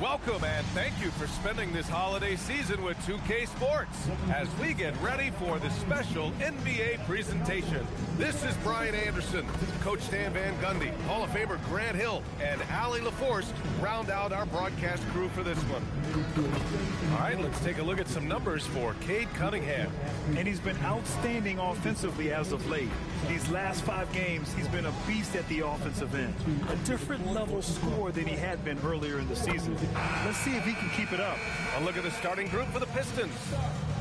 Welcome and thank you for spending this holiday season with 2K Sports as we get ready for the special NBA presentation. This is Brian Anderson, Coach Stan Van Gundy, Hall of Famer Grant Hill, and Allie LaForce round out our broadcast crew for this one. All right, let's take a look at some numbers for Cade Cunningham. And he's been outstanding offensively as of late. These last 5 games, he's been a beast at the offensive end. A different level score than he had been earlier in the season. Let's see if he can keep it up. A look at the starting group for the Pistons.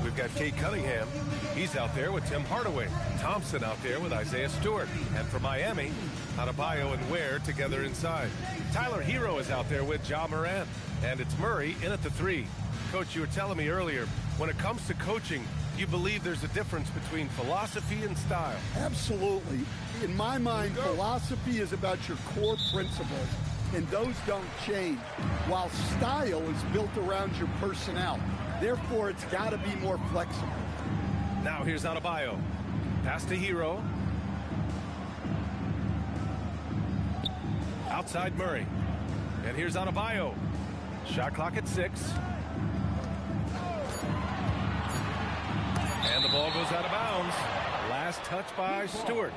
We've got Cade Cunningham. He's out there with Tim Hardaway. Thompson out there with Isaiah Stewart. And for Miami, Adebayo and Ware together inside. Tyler Hero is out there with Ja Morant. And it's Murray in at the 3. Coach, you were telling me earlier, when it comes to coaching, you believe there's a difference between philosophy and style. Absolutely. In my mind, philosophy is about your core principles, and those don't change, while style is built around your personnel. Therefore, it's got to be more flexible. Now here's Adebayo. Pass to Hero. Outside Murray. And here's Adebayo. Shot clock at 6. And the ball goes out of bounds. Last touch by Stewart.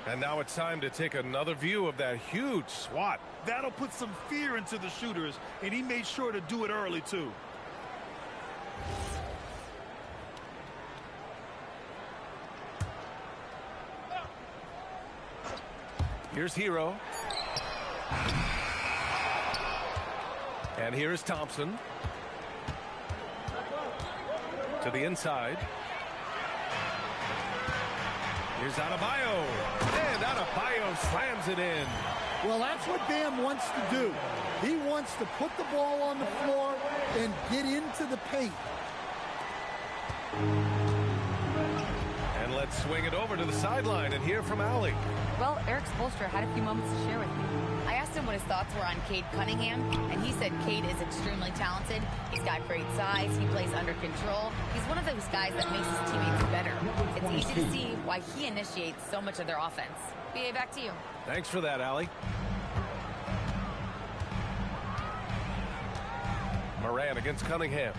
And now it's time to take another view of that huge swat. That'll put some fear into the shooters, and he made sure to do it early, too. Here's Hero. And here's Thompson. To the inside. Here's Adebayo. And Adebayo slams it in. Well, that's what Bam wants to do. He wants to put the ball on the floor and get into the paint. And let's swing it over to the sideline and hear from Allie. Well, Eric Spoelstra had a few moments to share with me. I asked him what his thoughts were on Cade Cunningham, and he said Cade is extremely talented. He's got great size. He plays under control. He's one of those guys that makes his teammates better. It's easy to see why he initiates so much of their offense. BA, back to you. Thanks for that, Allie. Morant against Cunningham.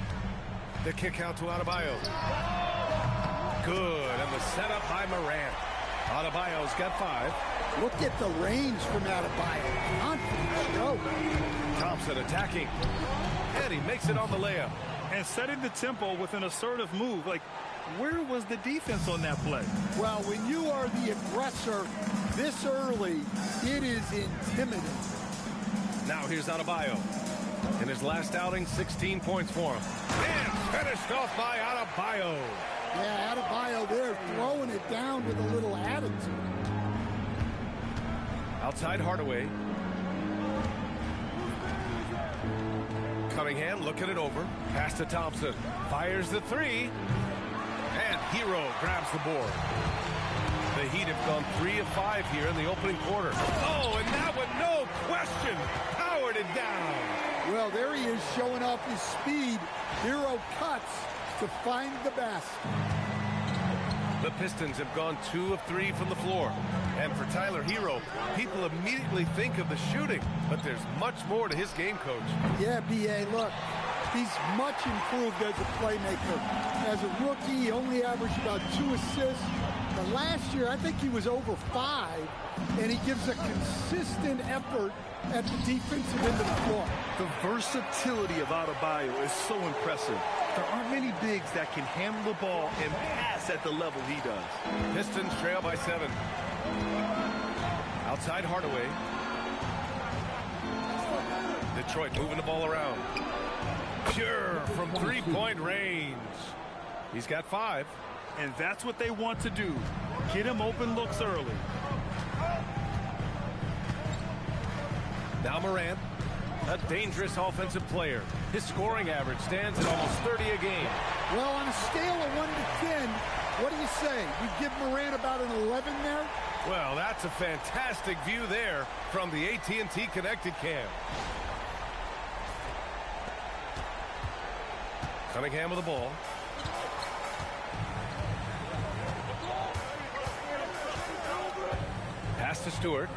The kick out to Adebayo. Good, and the setup by Morant. Adebayo's got 5. Look at the range from Adebayo. Confident show. Thompson attacking. And he makes it on the layup. And setting the tempo with an assertive move. Like, where was the defense on that play? Well, when you are the aggressor this early, it is intimidating. Now here's Adebayo. In his last outing, 16 points for him. And finished off by Adebayo. Yeah, Adebayo there throwing it down with a little attitude. Outside Hardaway. Cunningham looking it over. Pass to Thompson. Fires the 3. And Hero grabs the board. The Heat have gone 3 of 5 here in the opening quarter. Oh, and that one, no question, powered it down. Well, there he is showing off his speed. Hero cuts to find the basket. The Pistons have gone 2 of 3 from the floor. And for Tyler Hero, people immediately think of the shooting, but there's much more to his game, Coach. Yeah, B.A., look, he's much improved as a playmaker. As a rookie, he only averaged about 2 assists. But last year, I think he was over 5, and he gives a consistent effort at the defensive end of the floor. The versatility of Adebayo is so impressive. There aren't many bigs that can handle the ball and pass at the level he does. Pistons trail by 7. Outside Hardaway. Detroit moving the ball around. Pure from 3-point range. He's got 5. And that's what they want to do. Get him open looks early. Now Morant, a dangerous offensive player. His scoring average stands at almost 30 a game. Well, on a scale of 1 to 10, what do you say? You give Morant about an 11 there? Well, that's a fantastic view there from the AT&T Connected Cam. Cunningham with the ball. Pass to Stewart.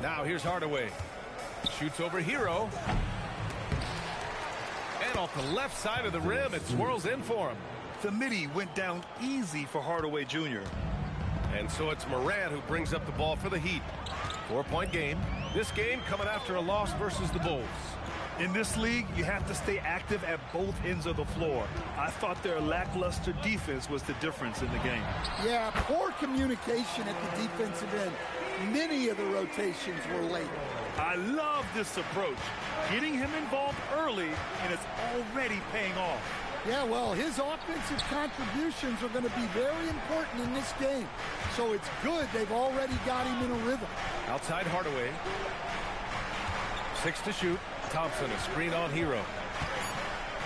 Now here's Hardaway. Shoots over Hero. And off the left side of the rim, it swirls in for him. The midi went down easy for Hardaway Jr. And so it's Morant who brings up the ball for the Heat. 4-point game. This game coming after a loss versus the Bulls. In this league, you have to stay active at both ends of the floor. I thought their lackluster defense was the difference in the game. Yeah, poor communication at the defensive end. Many of the rotations were late. I love this approach. Getting him involved early, and it's already paying off. Yeah, well, his offensive contributions are going to be very important in this game. So it's good they've already got him in a rhythm. Outside Hardaway. 6 to shoot. Thompson, a screen on Hero.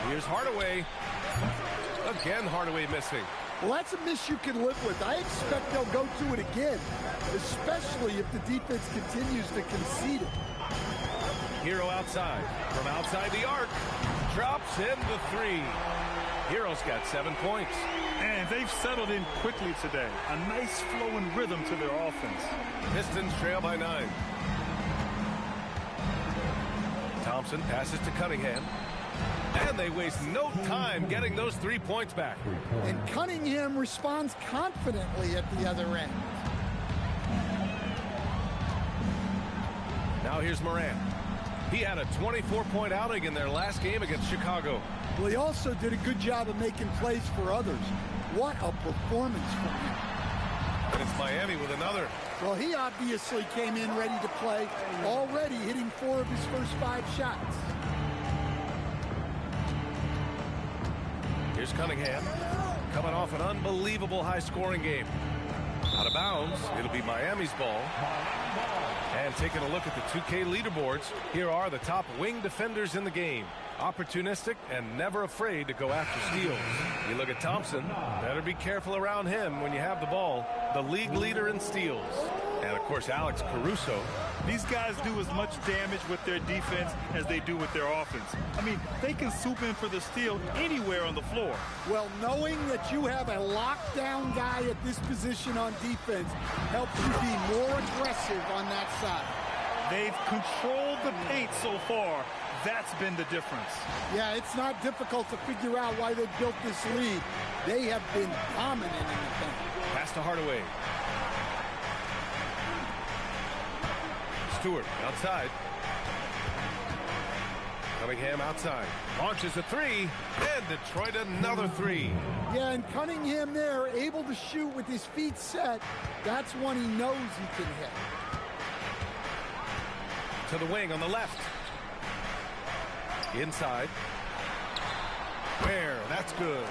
Here's Hardaway. Again, Hardaway missing. Well, that's a miss you can live with. I expect they'll go to it again, especially if the defense continues to concede it. Hero outside. From outside the arc. Drops in the 3. Hero's got 7 points. And they've settled in quickly today. A nice flow and rhythm to their offense. Pistons trail by 9. Thompson passes to Cunningham. And they waste no time getting those 3 points back. And Cunningham responds confidently at the other end. Now here's Morant. He had a 24-point outing in their last game against Chicago. Well, he also did a good job of making plays for others. What a performance from him. And it's Miami with another. Well, he obviously came in ready to play, already hitting 4 of his first 5 shots. Here's Cunningham, coming off an unbelievable high-scoring game. Out of bounds, it'll be Miami's ball. And taking a look at the 2K leaderboards, here are the top wing defenders in the game. Opportunistic and never afraid to go after steals. You look at Thompson, better be careful around him when you have the ball. The league leader in steals. And, of course, Alex Caruso. These guys do as much damage with their defense as they do with their offense. I mean, they can swoop in for the steal anywhere on the floor. Well, knowing that you have a lockdown guy at this position on defense helps you be more aggressive on that side. They've controlled the paint so far. That's been the difference. Yeah, it's not difficult to figure out why they built this lead. They have been dominant in the paint. Pass to Hardaway. Stewart outside. Cunningham outside. Launches a 3. And Detroit another 3. Yeah, and Cunningham there, able to shoot with his feet set. That's one he knows he can hit. To the wing on the left. Inside. Ware, that's good.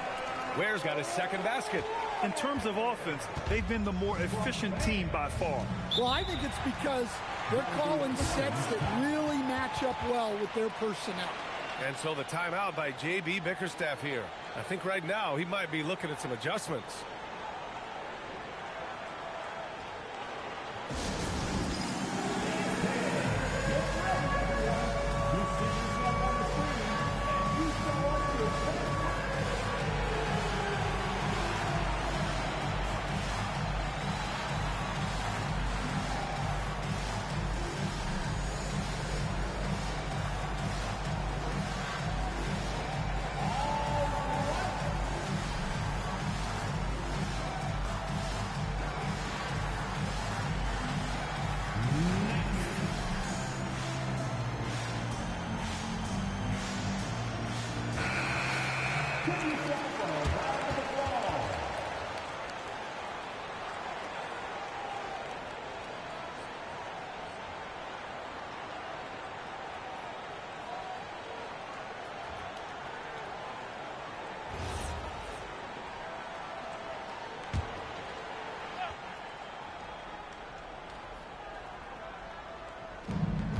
Ware's got his second basket. In terms of offense, they've been the more efficient team by far. Well, I think it's because they're calling sets that really match up well with their personnel. And so the timeout by J.B. Bickerstaff here. I think right now he might be looking at some adjustments.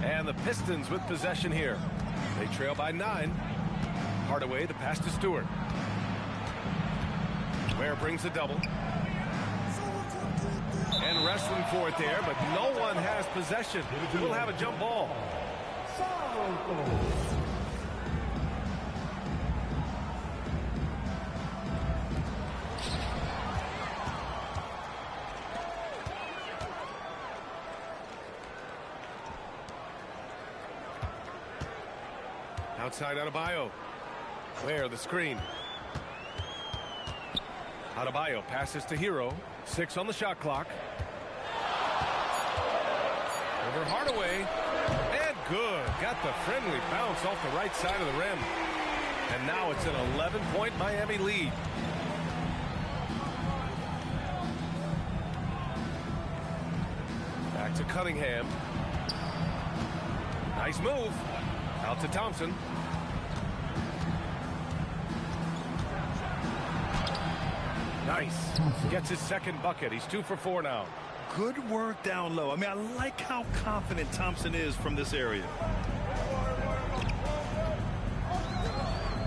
And the Pistons with possession here. They trail by 9. Hardaway, the pass to Stewart. Ware brings the double. And wrestling for it there, but no one has possession. We'll have a jump ball. Outside Adebayo. Where the screen. Adebayo passes to Hero. 6 on the shot clock. Over Hardaway. And good. Got the friendly bounce off the right side of the rim. And now it's an 11-point Miami lead. Back to Cunningham. Nice move. Out to Thompson. Nice. Gets his second bucket. He's 2 for 4 now. Good work down low. I mean, I like how confident Thompson is from this area.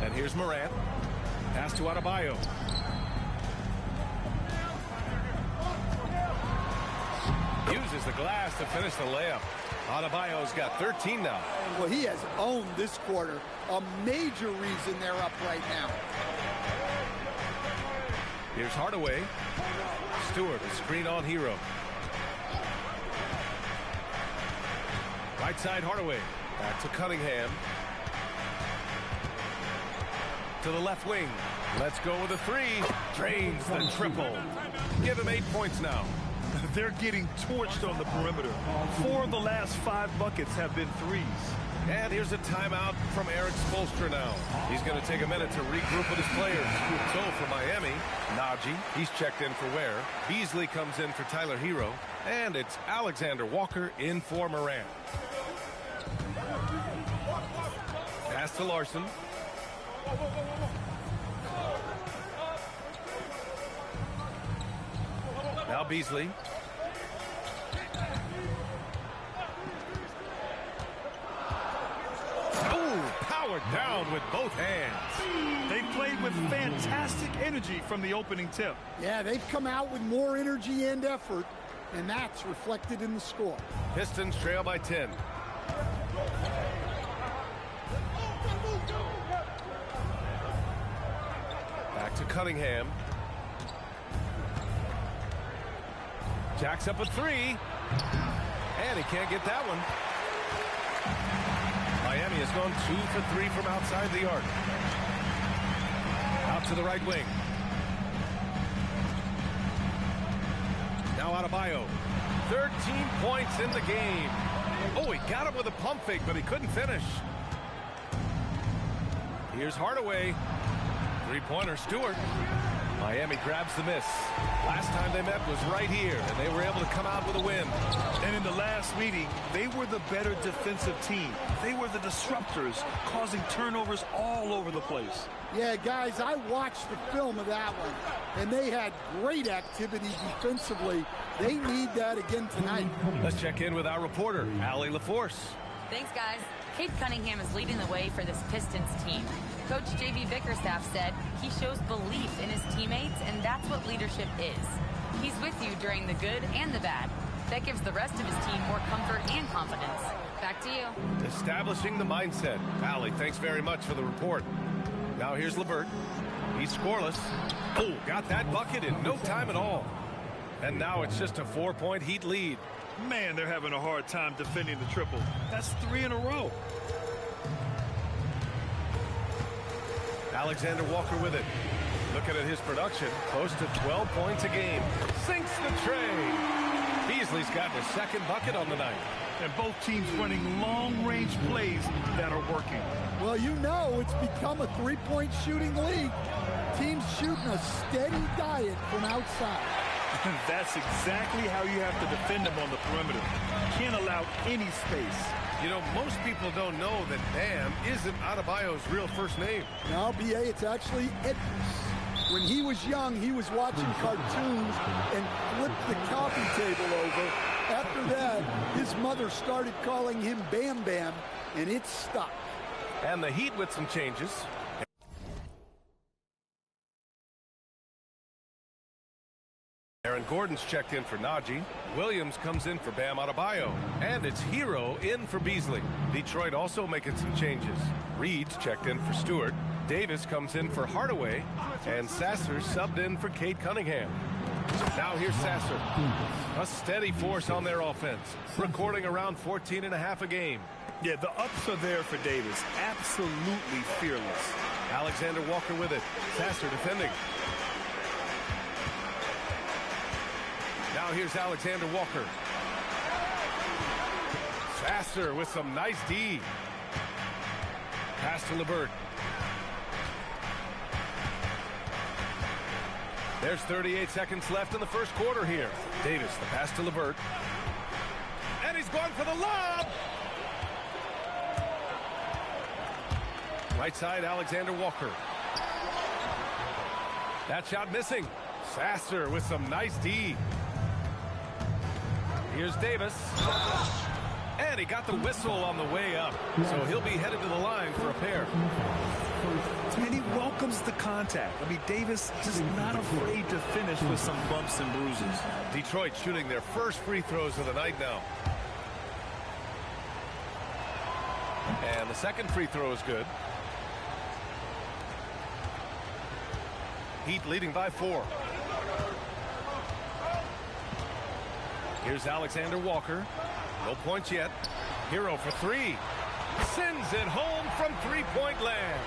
And here's Morant. Pass to Adebayo. Uses the glass to finish the layup. Adebayo's got 13 now. Well, he has owned this quarter. A major reason they're up right now. Here's Hardaway. Stewart, a screen on Hero. Right side Hardaway. Back to Cunningham. To the left wing. Let's go with a 3. Drains the triple. Give him 8 points now. They're getting torched on the perimeter. 4 of the last 5 buckets have been threes. And here's a timeout from Eric Spoelstra now. He's going to take a minute to regroup with his players. So for Miami, Najee, he's checked in for Ware. Beasley comes in for Tyler Hero. And it's Alexander Walker in for Morant. Pass to Larson. Now Beasley. Powered down with both hands. They played with fantastic energy from the opening tip. Yeah, they've come out with more energy and effort, and that's reflected in the score. Pistons trail by 10. Back to Cunningham. Jacks up a 3. And he can't get that one. Miami has gone 2 for 3 from outside the arc. Out to the right wing. Now Adebayo. 13 points in the game. Oh, he got him with a pump fake, but he couldn't finish. Here's Hardaway. 3-pointer Stewart. Miami grabs the miss. Last time they met was right here, and they were able to come out with a win. And in the last meeting, they were the better defensive team. They were the disruptors, causing turnovers all over the place. Yeah, guys, I watched the film of that one, and they had great activity defensively. They need that again tonight. Let's check in with our reporter, Allie LaForce. Thanks, guys. Cade Cunningham is leading the way for this Pistons team. Coach J.B. Bickerstaff said he shows belief in his teammates, and that's what leadership is. He's with you during the good and the bad. That gives the rest of his team more comfort and confidence. Back to you. Establishing the mindset. Allie, thanks very much for the report. Now here's LeVert. He's scoreless. Oh, got that bucket in no time at all. And now it's just a 4-point Heat lead. Man, they're having a hard time defending the triple. That's 3 in a row. Alexander Walker with it. Looking at his production, close to 12 points a game. Sinks the tray. Beasley's gotten his second bucket on the night. And both teams running long-range plays that are working. Well, you know it's become a three-point shooting league. Teams shooting a steady diet from outside. That's exactly how you have to defend them on the perimeter. Can't allow any space. You know, most people don't know that Bam isn't Adebayo's real first name. Now, B.A., it's actually Edwards. When he was young, he was watching cartoons and flipped the coffee table over. After that, his mother started calling him Bam Bam, and it stuck. And the Heat with some changes. Aaron Gordon's checked in for Najee. Williams comes in for Bam Adebayo. And it's Hero in for Beasley. Detroit also making some changes. Reed's checked in for Stewart. Davis comes in for Hardaway. And Sasser subbed in for Cade Cunningham. Now here's Sasser. A steady force on their offense, recording around 14.5 a game. Yeah, the ups are there for Davis. Absolutely fearless. Alexander Walker with it. Sasser defending. Now here's Alexander Walker. Sasser with some nice D. Pass to LeVert. There's 38 seconds left in the first quarter here. Davis, the pass to LeVert. And he's going for the lob! Right side, Alexander Walker. That shot missing. Sasser with some nice D. Here's Davis. And he got the whistle on the way up. So he'll be headed to the line for a pair. And he welcomes the contact. I mean, Davis just not afraid to finish with some bumps and bruises. Detroit shooting their first free throws of the night now. And the second free throw is good. Heat leading by 4. Here's Alexander Walker. No points yet. Hero for 3. Sends it home from three-point land.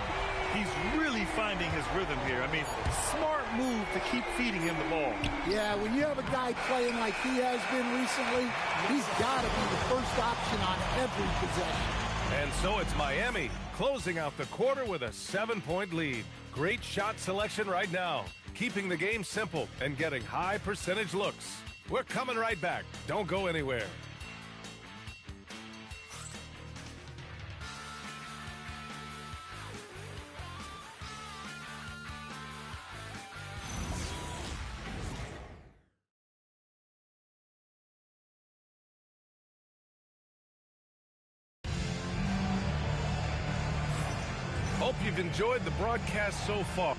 He's really finding his rhythm here. I mean, smart move to keep feeding him the ball. Yeah, when you have a guy playing like he has been recently, he's got to be the first option on every possession. And so it's Miami closing out the quarter with a 7-point lead. Great shot selection right now, keeping the game simple and getting high percentage looks. We're coming right back. Don't go anywhere. Hope you've enjoyed the broadcast so far.